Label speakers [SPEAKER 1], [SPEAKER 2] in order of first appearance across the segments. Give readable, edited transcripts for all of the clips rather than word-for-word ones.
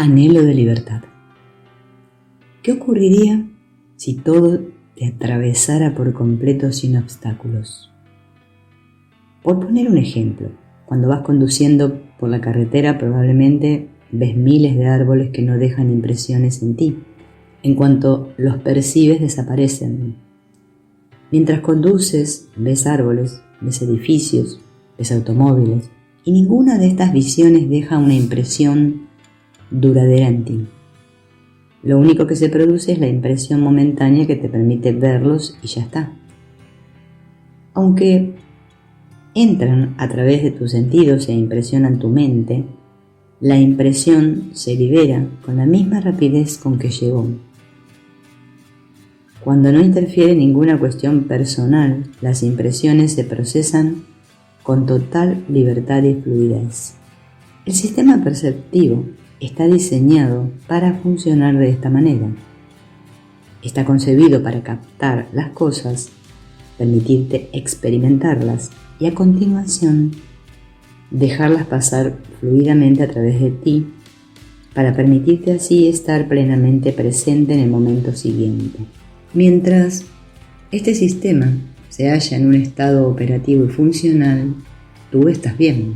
[SPEAKER 1] Anhelo de libertad. ¿Qué ocurriría si todo te atravesara por completo sin obstáculos? Por poner un ejemplo, cuando vas conduciendo por la carretera probablemente ves miles de árboles que no dejan impresiones en ti. En cuanto los percibes desaparecen. Mientras conduces ves árboles, ves edificios, ves automóviles y ninguna de estas visiones deja una impresión duradera en ti. Lo único que se produce es la impresión momentánea que te permite verlos y ya está. Aunque entran a través de tus sentidos e impresionan tu mente, la impresión se libera con la misma rapidez con que llegó. Cuando no interfiere ninguna cuestión personal, las impresiones se procesan con total libertad y fluidez. El sistema perceptivo está diseñado para funcionar de esta manera. Está concebido para captar las cosas, permitirte experimentarlas y a continuación dejarlas pasar fluidamente a través de ti para permitirte así estar plenamente presente en el momento siguiente. Mientras este sistema se halla en un estado operativo y funcional, tú estás bien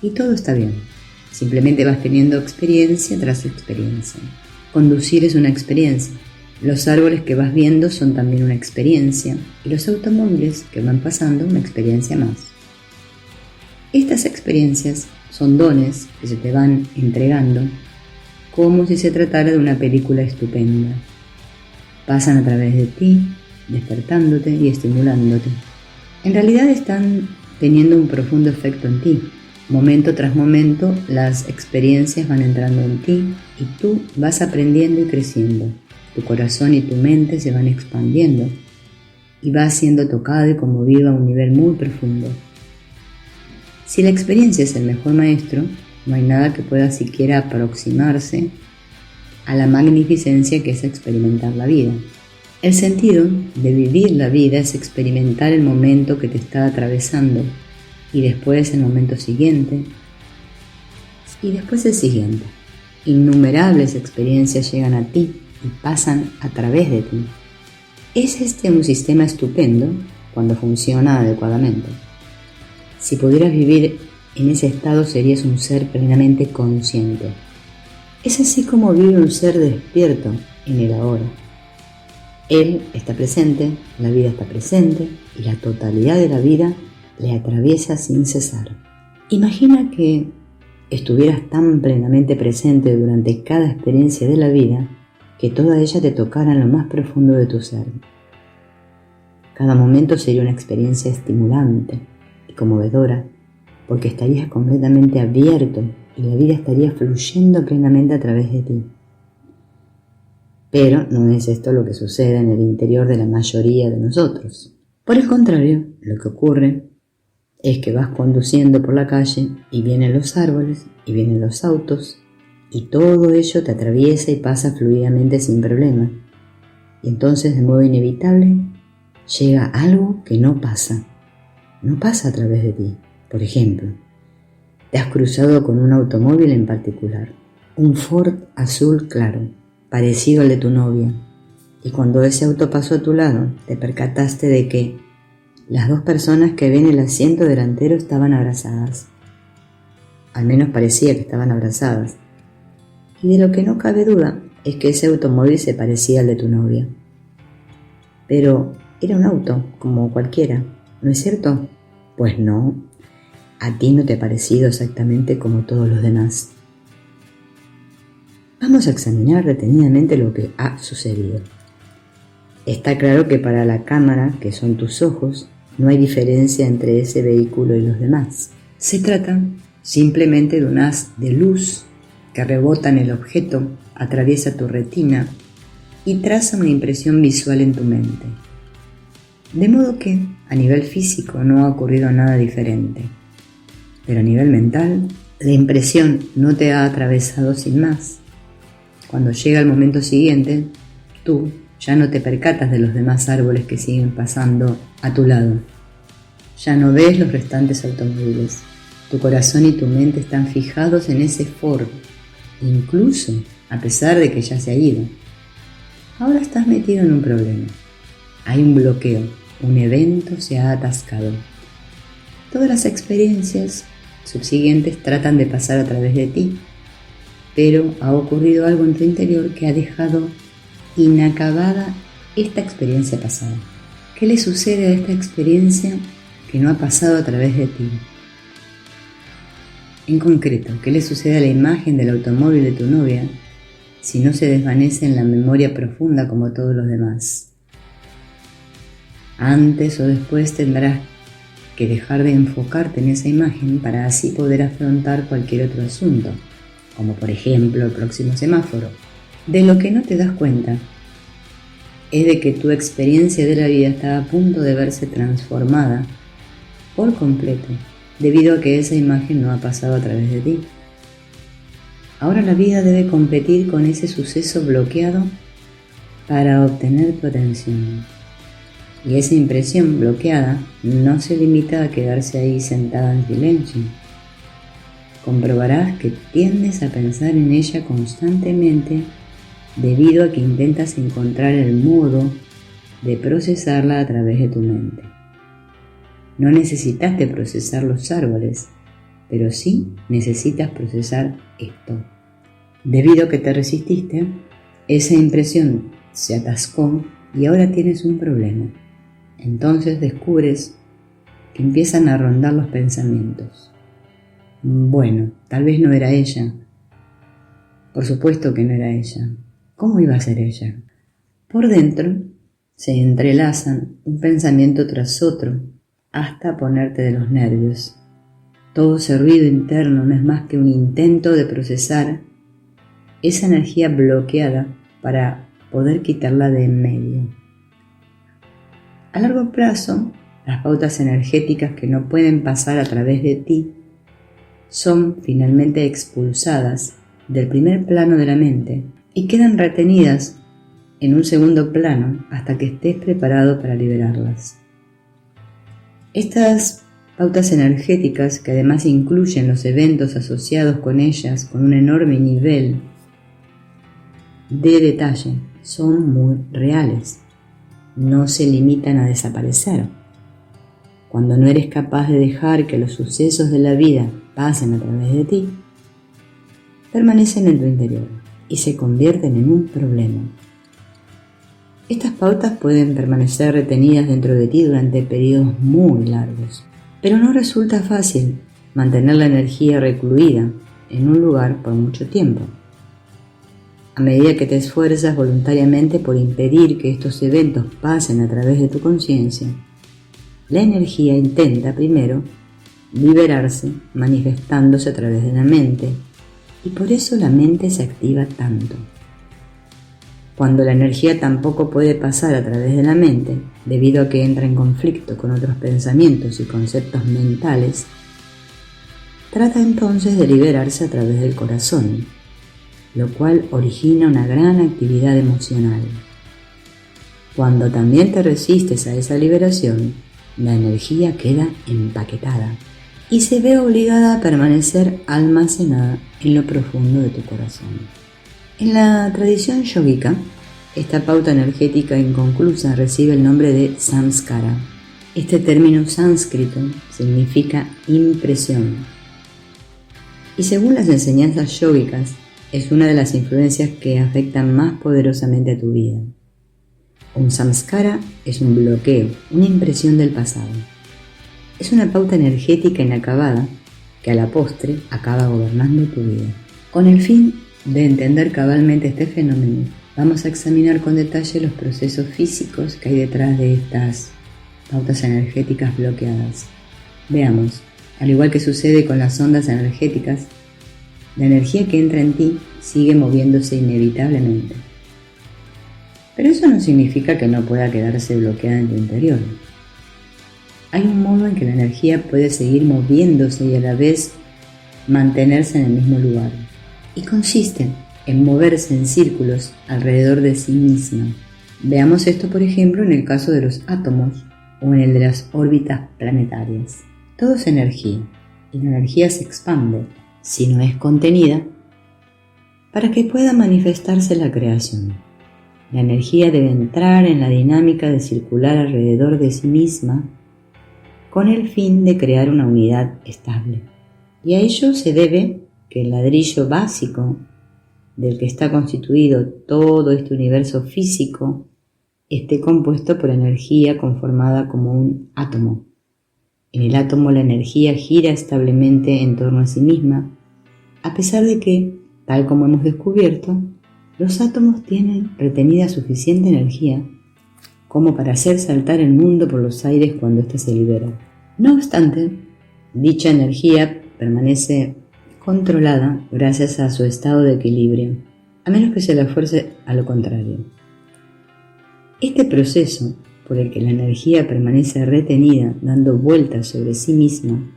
[SPEAKER 1] y todo está bien. Simplemente vas teniendo experiencia tras experiencia. Conducir es una experiencia. Los árboles que vas viendo son también una experiencia y los automóviles que van pasando una experiencia más. Estas experiencias son dones que se te van entregando como si se tratara de una película estupenda. Pasan a través de ti, despertándote y estimulándote. En realidad están teniendo un profundo efecto en ti. Momento tras momento, las experiencias van entrando en ti y tú vas aprendiendo y creciendo. Tu corazón y tu mente se van expandiendo y vas siendo tocado y conmovido a un nivel muy profundo. Si la experiencia es el mejor maestro, no hay nada que pueda siquiera aproximarse a la magnificencia que es experimentar la vida. El sentido de vivir la vida es experimentar el momento que te está atravesando y después el momento siguiente y después el siguiente. Innumerables experiencias llegan a ti y pasan a través de ti. Es un sistema estupendo cuando funciona adecuadamente. Si pudieras vivir en ese estado serías un ser plenamente consciente. Es así como vive un ser despierto en el ahora. Él está presente, la vida está presente y la totalidad de la vida le atraviesa sin cesar. Imagina que estuvieras tan plenamente presente durante cada experiencia de la vida que toda ella te tocara en lo más profundo de tu ser. Cada momento sería una experiencia estimulante y conmovedora porque estarías completamente abierto y la vida estaría fluyendo plenamente a través de ti. Pero no es esto lo que sucede en el interior de la mayoría de nosotros. Por el contrario, lo que ocurre es que vas conduciendo por la calle y vienen los árboles y vienen los autos y todo ello te atraviesa y pasa fluidamente sin problema. Y entonces de modo inevitable llega algo que no pasa a través de ti. Por ejemplo, te has cruzado con un automóvil en particular, un Ford azul claro, parecido al de tu novia, y cuando ese auto pasó a tu lado te percataste de que las dos personas que ven el asiento delantero estaban abrazadas. Al menos parecía que estaban abrazadas. Y de lo que no cabe duda es que ese automóvil se parecía al de tu novia. Pero era un auto, como cualquiera, ¿no es cierto? Pues no, a ti no te ha parecido exactamente como todos los demás. Vamos a examinar detenidamente lo que ha sucedido. Está claro que para la cámara, que son tus ojos, no hay diferencia entre ese vehículo y los demás. Se trata simplemente de un haz de luz que rebota en el objeto, atraviesa tu retina y traza una impresión visual en tu mente. De modo que, a nivel físico, no ha ocurrido nada diferente. Pero a nivel mental, la impresión no te ha atravesado sin más. Cuando llega el momento siguiente, tú ya no te percatas de los demás árboles que siguen pasando a tu lado. Ya no ves los restantes automóviles. Tu corazón y tu mente están fijados en ese Ford incluso a pesar de que ya se ha ido. Ahora estás metido en un problema. Hay un bloqueo, un evento se ha atascado. Todas las experiencias subsiguientes tratan de pasar a través de ti, pero ha ocurrido algo en tu interior que ha dejado inacabada esta experiencia pasada. ¿Qué le sucede a esta experiencia que no ha pasado a través de ti? En concreto, ¿qué le sucede a la imagen del automóvil de tu novia si no se desvanece en la memoria profunda como todos los demás? Antes o después tendrás que dejar de enfocarte en esa imagen para así poder afrontar cualquier otro asunto, como por ejemplo el próximo semáforo. De lo que no te das cuenta es de que tu experiencia de la vida está a punto de verse transformada por completo, debido a que esa imagen no ha pasado a través de ti. Ahora la vida debe competir con ese suceso bloqueado para obtener tu atención. Y esa impresión bloqueada no se limita a quedarse ahí sentada en silencio. Comprobarás que tiendes a pensar en ella constantemente debido a que intentas encontrar el modo de procesarla a través de tu mente. No necesitaste procesar los árboles, pero sí necesitas procesar esto. Debido a que te resististe, esa impresión se atascó y ahora tienes un problema. Entonces descubres que empiezan a rondar los pensamientos. Bueno, tal vez no era ella. Por supuesto que no era ella. ¿Cómo iba a ser ella? Por dentro se entrelazan un pensamiento tras otro hasta ponerte de los nervios. Todo ese ruido interno no es más que un intento de procesar esa energía bloqueada para poder quitarla de en medio. A largo plazo, las pautas energéticas que no pueden pasar a través de ti son finalmente expulsadas del primer plano de la mente y quedan retenidas en un segundo plano hasta que estés preparado para liberarlas. Estas pautas energéticas, que además incluyen los eventos asociados con ellas con un enorme nivel de detalle, son muy reales. No se limitan a desaparecer. Cuando no eres capaz de dejar que los sucesos de la vida pasen a través de ti, permanecen en tu interior y se convierten en un problema. Estas pautas pueden permanecer retenidas dentro de ti durante periodos muy largos, pero no resulta fácil mantener la energía recluida en un lugar por mucho tiempo. A medida que te esfuerzas voluntariamente por impedir que estos eventos pasen a través de tu conciencia, la energía intenta primero liberarse manifestándose a través de la mente, y por eso la mente se activa tanto. Cuando la energía tampoco puede pasar a través de la mente, debido a que entra en conflicto con otros pensamientos y conceptos mentales, trata entonces de liberarse a través del corazón, lo cual origina una gran actividad emocional. Cuando también te resistes a esa liberación, la energía queda empaquetada y se ve obligada a permanecer almacenada en lo profundo de tu corazón. En la tradición yógica, esta pauta energética inconclusa recibe el nombre de samskara. Este término sánscrito significa impresión. Y según las enseñanzas yógicas, es una de las influencias que afectan más poderosamente a tu vida. Un samskara es un bloqueo, una impresión del pasado. Es una pauta energética inacabada que a la postre acaba gobernando tu vida. Con el fin de entender cabalmente este fenómeno, vamos a examinar con detalle los procesos físicos que hay detrás de estas pautas energéticas bloqueadas. Veamos, al igual que sucede con las ondas energéticas, la energía que entra en ti sigue moviéndose inevitablemente. Pero eso no significa que no pueda quedarse bloqueada en tu interior. Hay un modo en que la energía puede seguir moviéndose y a la vez mantenerse en el mismo lugar. Y consiste en moverse en círculos alrededor de sí misma. Veamos esto, por ejemplo, en el caso de los átomos o en el de las órbitas planetarias. Todo es energía, y la energía se expande. Si no es contenida, para que pueda manifestarse la creación. La energía debe entrar en la dinámica de circular alrededor de sí misma con el fin de crear una unidad estable. Y a ello se debe que el ladrillo básico del que está constituido todo este universo físico esté compuesto por energía conformada como un átomo. En el átomo la energía gira establemente en torno a sí misma, a pesar de que, tal como hemos descubierto, los átomos tienen retenida suficiente energía como para hacer saltar el mundo por los aires cuando ésta se libera. No obstante, dicha energía permanece controlada gracias a su estado de equilibrio, a menos que se la fuerce a lo contrario. Este proceso, por el que la energía permanece retenida dando vueltas sobre sí misma,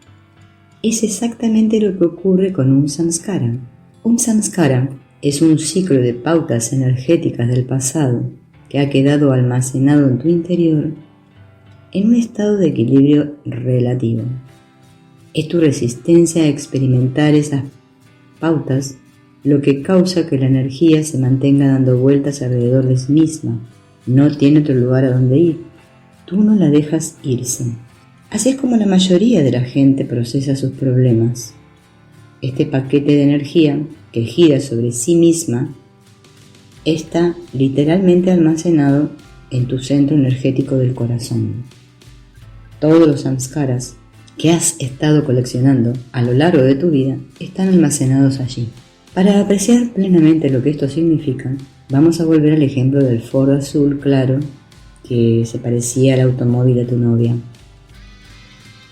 [SPEAKER 1] es exactamente lo que ocurre con un samskara. Un samskara es un ciclo de pautas energéticas del pasado que ha quedado almacenado en tu interior en un estado de equilibrio relativo. Es tu resistencia a experimentar esas pautas lo que causa que la energía se mantenga dando vueltas alrededor de sí misma. No tiene otro lugar a donde ir. Tú no la dejas irse. Así es como la mayoría de la gente procesa sus problemas. Este paquete de energía que gira sobre sí misma está literalmente almacenado en tu centro energético del corazón. Todos los samskaras que has estado coleccionando a lo largo de tu vida están almacenados allí. Para apreciar plenamente lo que esto significa, vamos a volver al ejemplo del Ford azul claro que se parecía al automóvil de tu novia.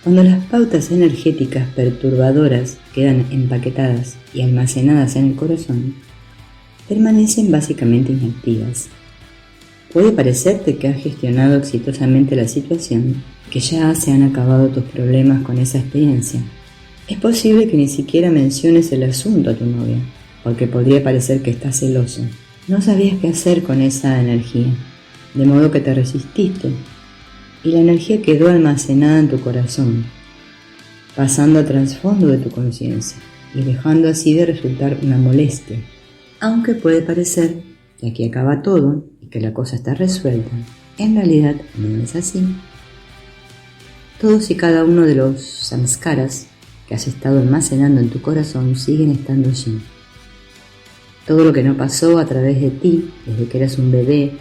[SPEAKER 1] Cuando las pautas energéticas perturbadoras quedan empaquetadas y almacenadas en el corazón, permanecen básicamente inactivas. Puede parecerte que has gestionado exitosamente la situación, que ya se han acabado tus problemas con esa experiencia. Es posible que ni siquiera menciones el asunto a tu novia, porque podría parecer que estás celoso. No sabías qué hacer con esa energía, de modo que te resististe, y la energía quedó almacenada en tu corazón, pasando a trasfondo de tu conciencia y dejando así de resultar una molestia. Aunque puede parecer que aquí acaba todo y que la cosa está resuelta, en realidad no es así. Todos y cada uno de los samskaras que has estado almacenando en tu corazón siguen estando allí. Todo lo que no pasó a través de ti, desde que eras un bebé,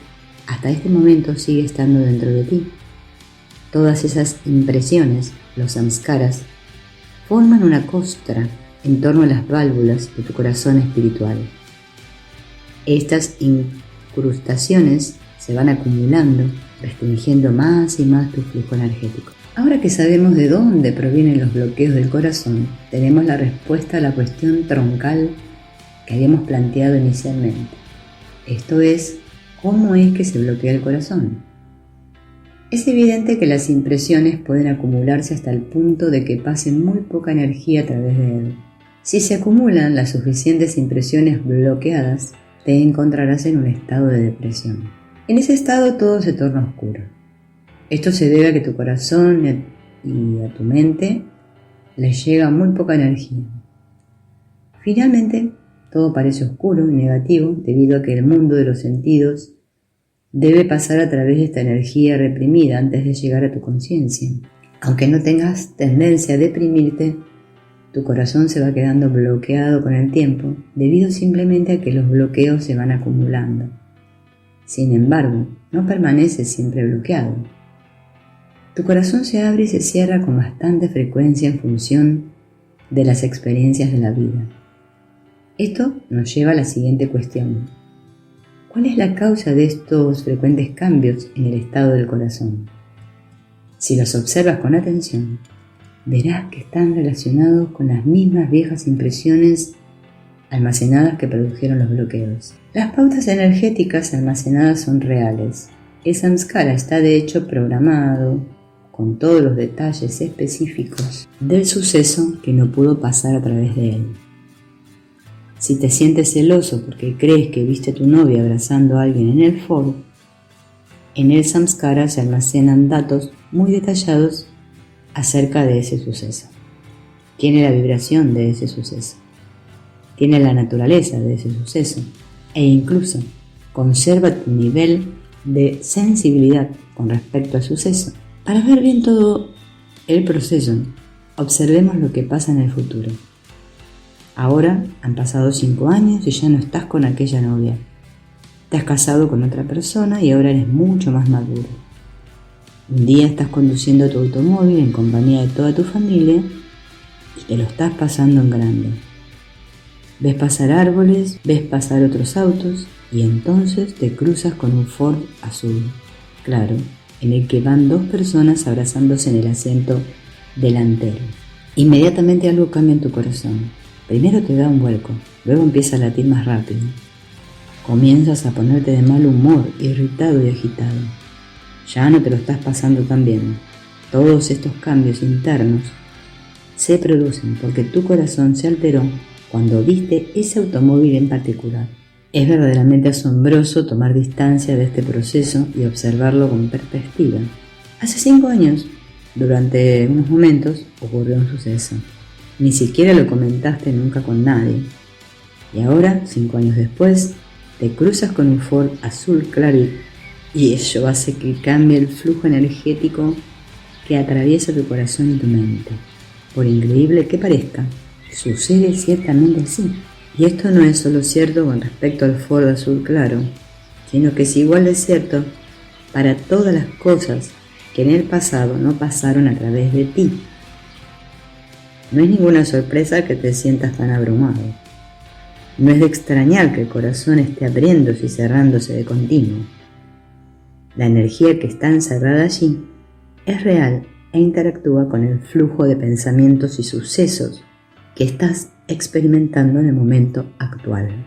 [SPEAKER 1] hasta este momento sigue estando dentro de ti. Todas esas impresiones, los samskaras, forman una costra en torno a las válvulas de tu corazón espiritual. Estas incrustaciones se van acumulando, restringiendo más y más tu flujo energético. Ahora que sabemos de dónde provienen los bloqueos del corazón, tenemos la respuesta a la cuestión troncal que habíamos planteado inicialmente. Esto es, ¿cómo es que se bloquea el corazón? Es evidente que las impresiones pueden acumularse hasta el punto de que pase muy poca energía a través de él. Si se acumulan las suficientes impresiones bloqueadas, te encontrarás en un estado de depresión. En ese estado todo se torna oscuro. Esto se debe a que tu corazón y a tu mente les llega muy poca energía. Finalmente, todo parece oscuro y negativo debido a que el mundo de los sentidos debe pasar a través de esta energía reprimida antes de llegar a tu conciencia. Aunque no tengas tendencia a deprimirte, tu corazón se va quedando bloqueado con el tiempo debido simplemente a que los bloqueos se van acumulando. Sin embargo, no permanece siempre bloqueado. Tu corazón se abre y se cierra con bastante frecuencia en función de las experiencias de la vida. Esto nos lleva a la siguiente cuestión. ¿Cuál es la causa de estos frecuentes cambios en el estado del corazón? Si los observas con atención, verás que están relacionados con las mismas viejas impresiones almacenadas que produjeron los bloqueos. Las pautas energéticas almacenadas son reales. El samskara está de hecho programado con todos los detalles específicos del suceso que no pudo pasar a través de él. Si te sientes celoso porque crees que viste a tu novia abrazando a alguien en el foro, en el samskara se almacenan datos muy detallados acerca de ese suceso. Tiene la vibración de ese suceso. tiene la naturaleza de ese suceso e incluso conserva tu nivel de sensibilidad con respecto al suceso. Para ver bien todo el proceso, observemos lo que pasa en el futuro. Ahora han pasado 5 años y ya no estás con aquella novia. Te has casado con otra persona y ahora eres mucho más maduro. Un día estás conduciendo tu automóvil en compañía de toda tu familia y te lo estás pasando en grande. Ves pasar árboles, ves pasar otros autos y entonces te cruzas con un Ford azul, claro, en el que van 2 personas abrazándose en el asiento delantero. Inmediatamente algo cambia en tu corazón. Primero te da un vuelco, luego empieza a latir más rápido. Comienzas a ponerte de mal humor, irritado y agitado. Ya no te lo estás pasando tan bien. Todos estos cambios internos se producen porque tu corazón se alteró cuando viste ese automóvil en particular. Es verdaderamente asombroso tomar distancia de este proceso y observarlo con perspectiva. Hace 5 años, durante unos momentos, ocurrió un suceso. Ni siquiera lo comentaste nunca con nadie. Y ahora, 5 años después, te cruzas con un Ford azul claro y ello hace que cambie el flujo energético que atraviesa tu corazón y tu mente. Por increíble que parezca, sucede ciertamente así. Y esto no es solo cierto con respecto al Ford azul claro, sino que es igual de cierto para todas las cosas que en el pasado no pasaron a través de ti. No es ninguna sorpresa que te sientas tan abrumado. No es de extrañar que el corazón esté abriéndose y cerrándose de continuo. La energía que está encerrada allí es real e interactúa con el flujo de pensamientos y sucesos que estás experimentando en el momento actual.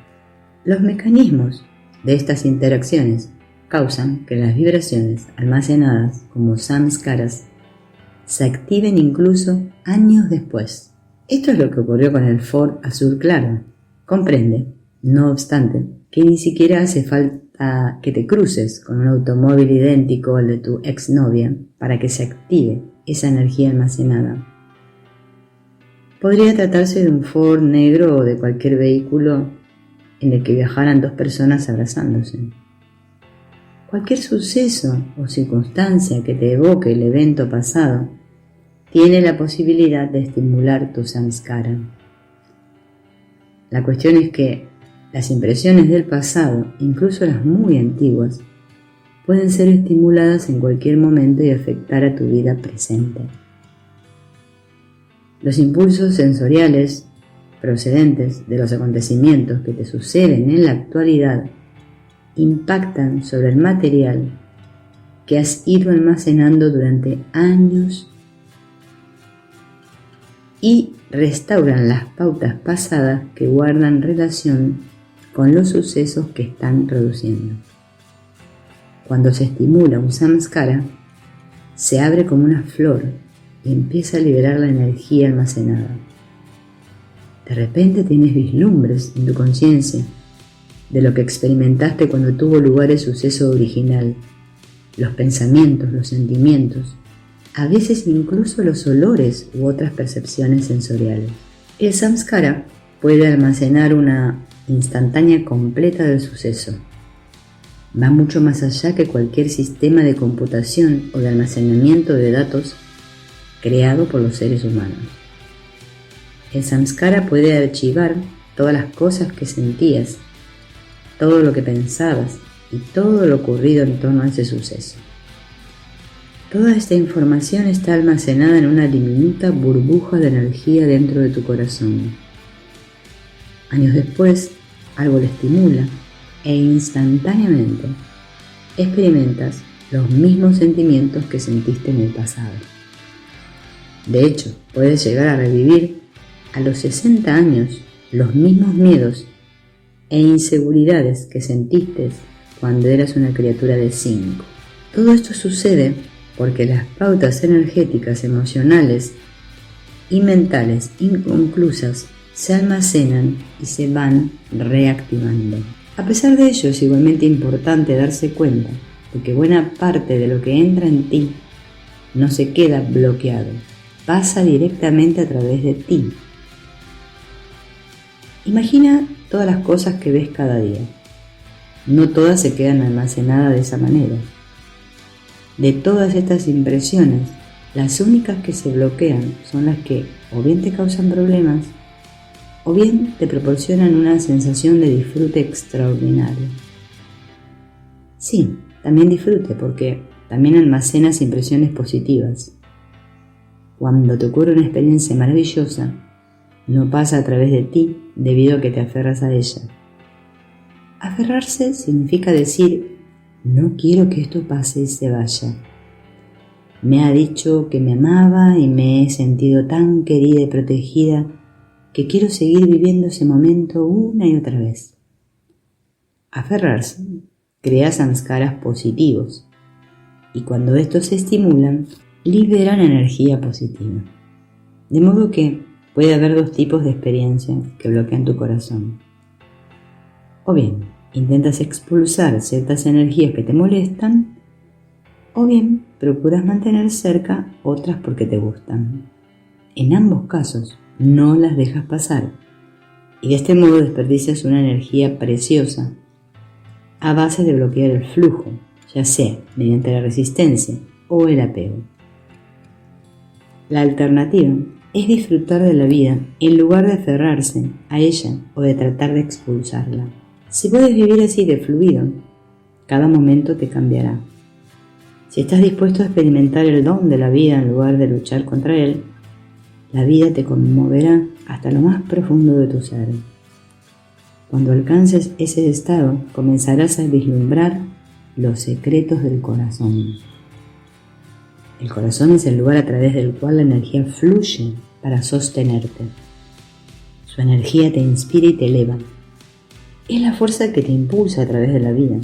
[SPEAKER 1] Los mecanismos de estas interacciones causan que las vibraciones almacenadas como samskaras se activen incluso años después. Esto es lo que ocurrió con el Ford azul claro. Comprende, no obstante, que ni siquiera hace falta que te cruces con un automóvil idéntico al de tu exnovia para que se active esa energía almacenada. Podría tratarse de un Ford negro o de cualquier vehículo en el que viajaran 2 personas abrazándose. Cualquier suceso o circunstancia que te evoque el evento pasado tiene la posibilidad de estimular tu samskara. La cuestión es que las impresiones del pasado, incluso las muy antiguas, pueden ser estimuladas en cualquier momento y afectar a tu vida presente. Los impulsos sensoriales procedentes de los acontecimientos que te suceden en la actualidad impactan sobre el material que has ido almacenando durante años y restauran las pautas pasadas que guardan relación con los sucesos que están produciendo. Cuando se estimula un samskara, se abre como una flor y empieza a liberar la energía almacenada. De repente tienes vislumbres en tu conciencia de lo que experimentaste cuando tuvo lugar el suceso original, los pensamientos, los sentimientos, a veces incluso los olores u otras percepciones sensoriales. El samskara puede almacenar una instantánea completa del suceso. Va mucho más allá que cualquier sistema de computación o de almacenamiento de datos creado por los seres humanos. El samskara puede archivar todas las cosas que sentías, todo lo que pensabas y todo lo ocurrido en torno a ese suceso. Toda esta información está almacenada en una diminuta burbuja de energía dentro de tu corazón. Años después, algo lo estimula e instantáneamente experimentas los mismos sentimientos que sentiste en el pasado. De hecho, puedes llegar a revivir a los 60 años los mismos miedos e inseguridades que sentiste cuando eras una criatura de 5. Todo esto sucede porque las pautas energéticas, emocionales y mentales inconclusas se almacenan y se van reactivando. A pesar de ello, es igualmente importante darse cuenta de que buena parte de lo que entra en ti no se queda bloqueado, pasa directamente a través de ti. Imagina todas las cosas que ves cada día. No todas se quedan almacenadas de esa manera. De todas estas impresiones, las únicas que se bloquean son las que o bien te causan problemas o bien te proporcionan una sensación de disfrute extraordinario. Sí, también disfrute porque también almacenas impresiones positivas. Cuando te ocurre una experiencia maravillosa, no pasa a través de ti debido a que te aferras a ella. Aferrarse significa decir, no quiero que esto pase y se vaya. Me ha dicho que me amaba y me he sentido tan querida y protegida que quiero seguir viviendo ese momento una y otra vez. Aferrarse crea samskaras positivos y cuando estos se estimulan, liberan energía positiva. De modo que puede haber dos tipos de experiencias que bloquean tu corazón. O bien, intentas expulsar ciertas energías que te molestan, o bien, procuras mantener cerca otras porque te gustan. En ambos casos, no las dejas pasar y de este modo desperdicias una energía preciosa a base de bloquear el flujo, ya sea mediante la resistencia o el apego. La alternativa es disfrutar de la vida en lugar de aferrarse a ella o de tratar de expulsarla. Si puedes vivir así de fluido, cada momento te cambiará. Si estás dispuesto a experimentar el don de la vida en lugar de luchar contra él, la vida te conmoverá hasta lo más profundo de tu ser. Cuando alcances ese estado, comenzarás a vislumbrar los secretos del corazón. El corazón es el lugar a través del cual la energía fluye para sostenerte. Su energía te inspira y te eleva. Es la fuerza que te impulsa a través de la vida.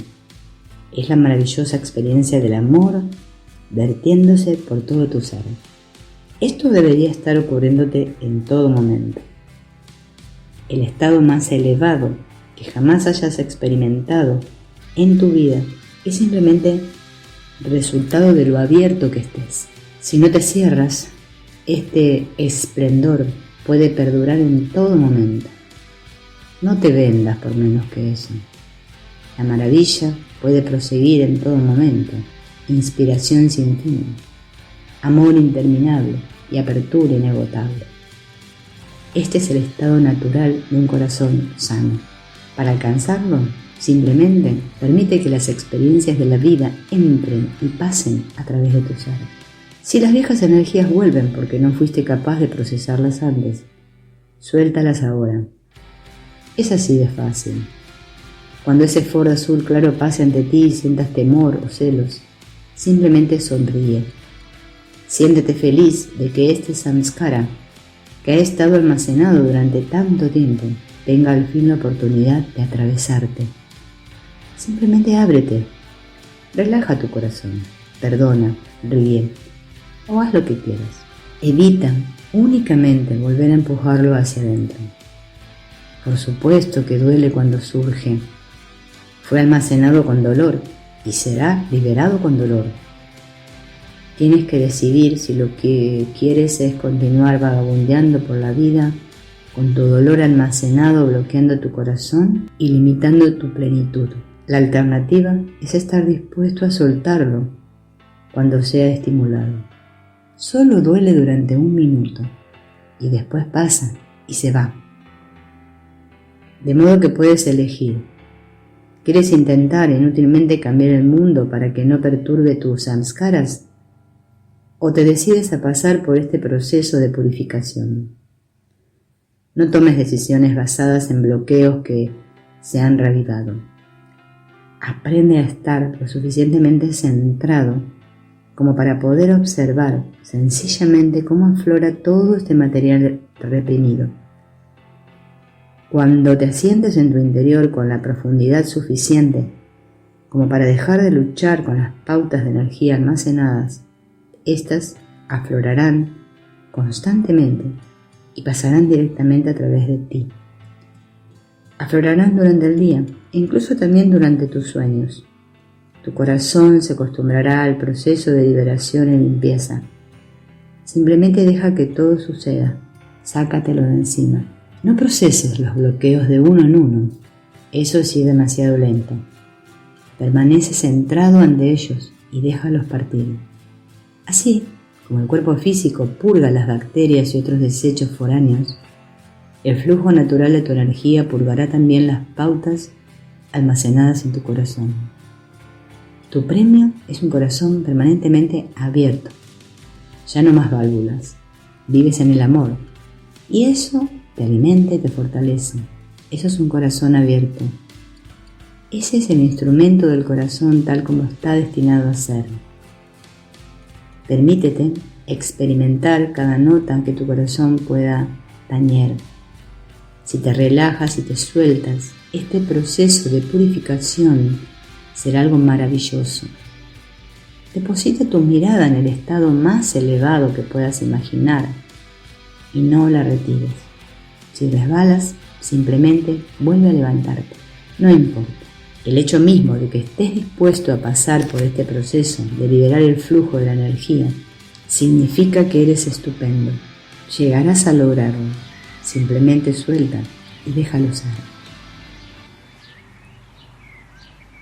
[SPEAKER 1] Es la maravillosa experiencia del amor vertiéndose por todo tu ser. Esto debería estar ocurriéndote en todo momento. El estado más elevado que jamás hayas experimentado en tu vida es simplemente resultado de lo abierto que estés. Si no te cierras, este esplendor puede perdurar en todo momento. No te vendas por menos que eso. La maravilla puede proseguir en todo momento. Inspiración sin fin, amor interminable y apertura inagotable. Este es el estado natural de un corazón sano. Para alcanzarlo, simplemente permite que las experiencias de la vida entren y pasen a través de tu ser. Si las viejas energías vuelven porque no fuiste capaz de procesarlas antes, suéltalas ahora. Es así de fácil. Cuando ese Ford azul claro pase ante ti y sientas temor o celos, simplemente sonríe. Siéntete feliz de que este samskara, que ha estado almacenado durante tanto tiempo, tenga al fin la oportunidad de atravesarte. Simplemente ábrete, relaja tu corazón, perdona, ríe o haz lo que quieras. Evita únicamente volver a empujarlo hacia adentro. Por supuesto que duele cuando surge. Fue almacenado con dolor y será liberado con dolor. Tienes que decidir si lo que quieres es continuar vagabundeando por la vida con tu dolor almacenado bloqueando tu corazón y limitando tu plenitud. La alternativa es estar dispuesto a soltarlo cuando sea estimulado. Solo duele durante 1 minuto y después pasa y se va. De modo que puedes elegir. ¿Quieres intentar inútilmente cambiar el mundo para que no perturbe tus samskaras? ¿O te decides a pasar por este proceso de purificación? No tomes decisiones basadas en bloqueos que se han reavivado. Aprende a estar lo suficientemente centrado como para poder observar sencillamente cómo aflora todo este material reprimido. Cuando te asientes en tu interior con la profundidad suficiente como para dejar de luchar con las pautas de energía almacenadas, estas aflorarán constantemente y pasarán directamente a través de ti. Aflorarán durante el día e incluso también durante tus sueños. Tu corazón se acostumbrará al proceso de liberación y limpieza. Simplemente deja que todo suceda, sácatelo de encima. No proceses los bloqueos de uno en uno, eso sí es demasiado lento. Permanece centrado ante ellos y déjalos partir. Así como el cuerpo físico purga las bacterias y otros desechos foráneos, el flujo natural de tu energía purgará también las pautas almacenadas en tu corazón. Tu premio es un corazón permanentemente abierto. Ya no más válvulas. Vives en el amor. Y eso te alimenta y te fortalece. Eso es un corazón abierto. Ese es el instrumento del corazón tal como está destinado a ser. Permítete experimentar cada nota que tu corazón pueda tañer. Si te relajas y te sueltas, este proceso de purificación será algo maravilloso. Deposita tu mirada en el estado más elevado que puedas imaginar y no la retires. Si resbalas, simplemente vuelve a levantarte. No importa. El hecho mismo de que estés dispuesto a pasar por este proceso de liberar el flujo de la energía significa que eres estupendo. Llegarás a lograrlo. Simplemente suelta y déjalo ser.